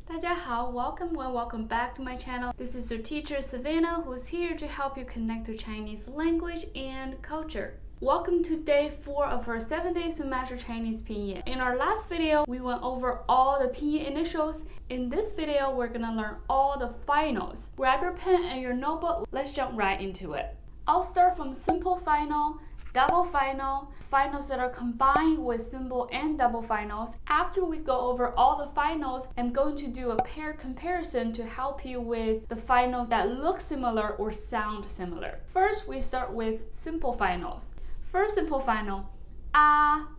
大家好, welcome and welcome back to my channel. This is your teacher Savannah, who's here to help you connect to Chinese language and culture. Welcome to day 4 of our 7 days to master Chinese Pinyin. In our last video, we went over all the Pinyin initials. In this video, we're gonna learn all the finals. Grab your pen and your notebook. Let's jump right into it. I'll start from simple final, double final, finals that are combined with simple and double finals. After we go over all the finals, I'm going to do a pair comparison to help you with the finals that look similar or sound similar. First, we start with simple finals. First simple final, ah.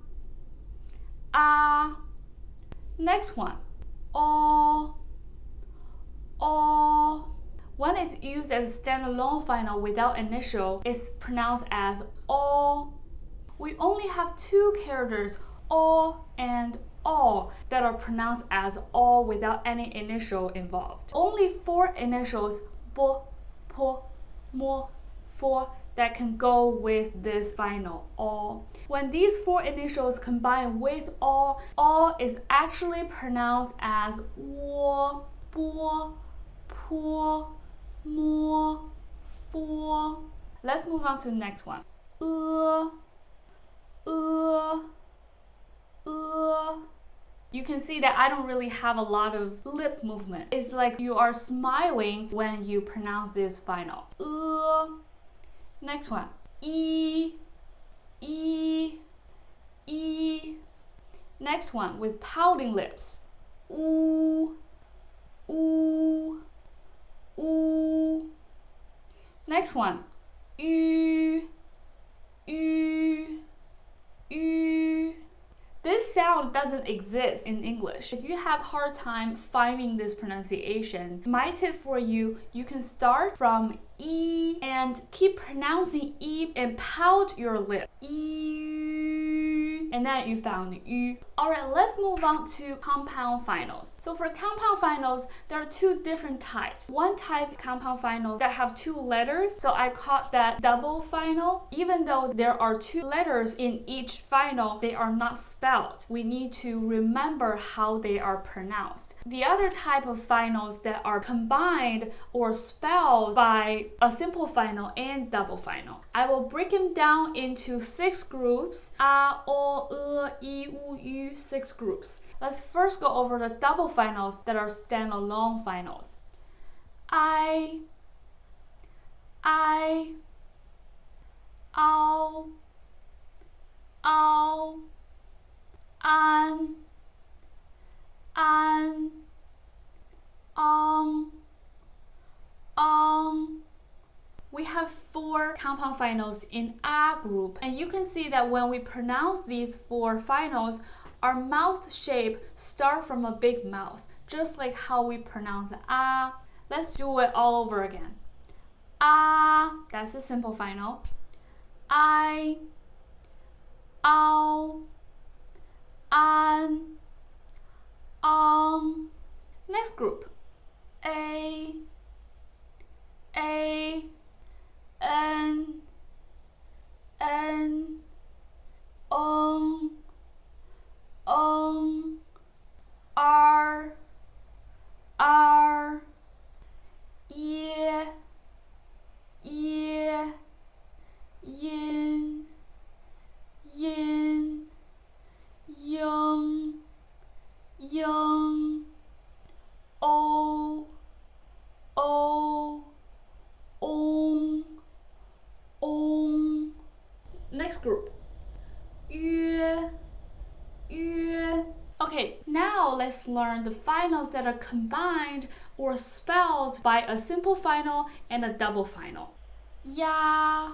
Next one, o. When it's used as a standalone final without initial, it's pronounced as o. We only have 2 characters, o and o, that are pronounced as o without any initial involved. Only 4 initials, bo, po, mo, fo, that can go with this final, o. When these 4 initials combine with o is actually pronounced as wo, bo, po, mo, fo. Let's move on to the next one. You can see that I don't really have a lot of lip movement. It's like you are smiling when you pronounce this final. Next one. E. Next one with pouting lips. Oo. Next one. Ü. This sound doesn't exist in English. If you have a hard time finding this pronunciation, my tip for you, you can start from E and keep pronouncing E and pout your lip. And then you found Ü. Alright, let's move on to compound finals. So for compound finals, there are 2 different types. One type compound finals that have 2 letters, so I call that double final. Even though there are 2 letters in each final, they are not spelled. We need to remember how they are pronounced. The other type of finals that are combined or spelled by a simple final and double final. I will break them down into 6 groups. A, O, E, I, U, Ü, 6 groups. Let's first go over the double finals that are standalone finals. I, ao, an, We have 4 compound finals in A group, and you can see that when we pronounce these 4 finals, our mouth shape starts from a big mouth, just like how we pronounce A. Let's do it all over again. A, that's a simple final. I, ao, an, Next group. A, n, r, ye, yin, yang, o, Next group. Yue. Okay, now let's learn the finals that are combined or spelled by a simple final and a double final. Ya,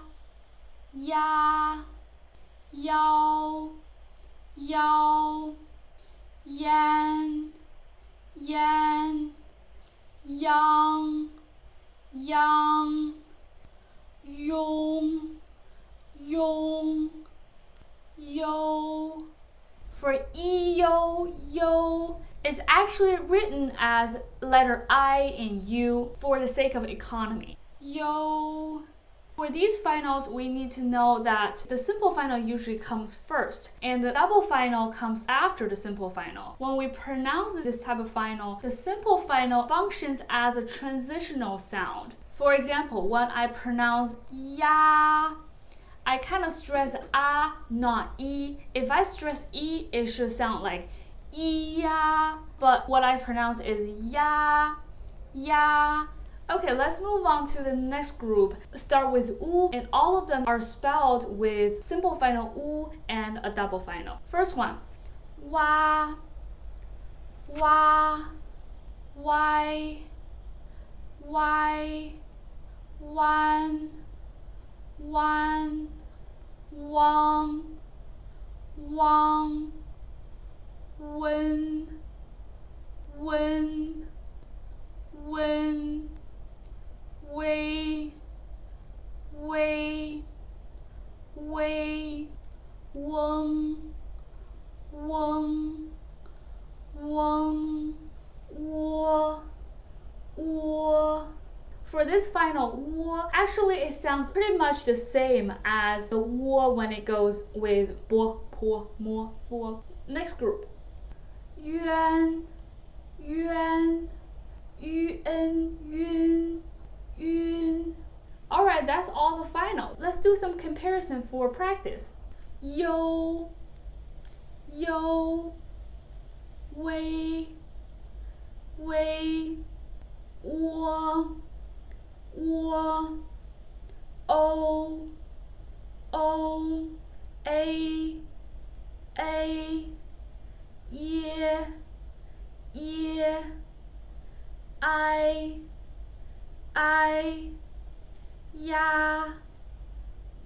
yao, yan, yang, yong, yo. For yo, it's actually written as letter I and U for the sake of economy. Yo, For these finals, we need to know that the simple final usually comes first, and the double final comes after the simple final. When we pronounce this type of final, the simple final functions as a transitional sound. For example, when I pronounce ya, I kind of stress a, not e. If I stress e, it should sound like ya, but what I pronounce is ya, ya. Okay, let's move on to the next group. Start with u, and all of them are spelled with simple final u and a double final. First one, wa, wa, why, one, wang, wang, wen, wei, weng, wo. For this final wo, actually it sounds pretty much the same as the wo when it goes with bo, po, mo, fo. Next group. Yuan, yun. Alright, that's all the finals. Let's do some comparison for practice. Yo, wei, wo, a, ye, I,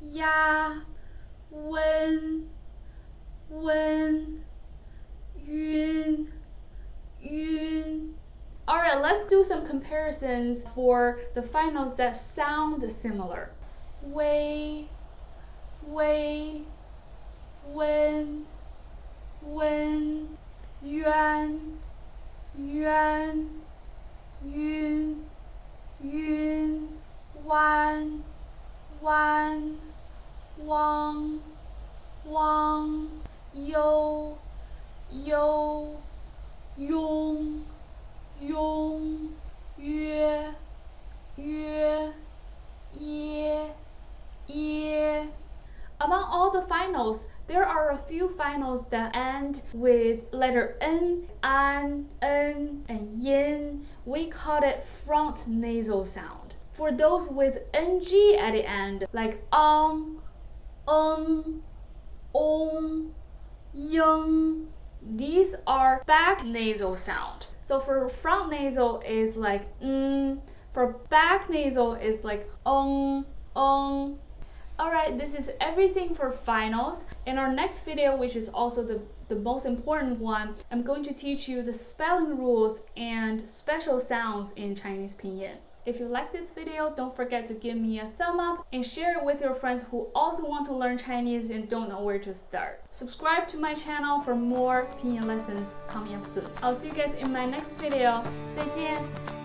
ya, wen, yun. Alright, let's do some comparisons for the finals that sound similar. Wei, wen, yuan, yun, wan, wang, yo, yong, yue, ye. Among all the finals, there are a few finals that end with letter n, an, and yin. We call it front nasal sound. For those with ng at the end, like ong, yung, these are back nasal sound. So for front nasal is like for back nasal is like Alright, this is everything for finals. In our next video, which is also the most important one, I'm going to teach you the spelling rules and special sounds in Chinese Pinyin. If you like this video, don't forget to give me a thumb up and share it with your friends who also want to learn Chinese and don't know where to start. Subscribe to my channel for more Pinyin lessons coming up soon. I'll see you guys in my next video. 再见!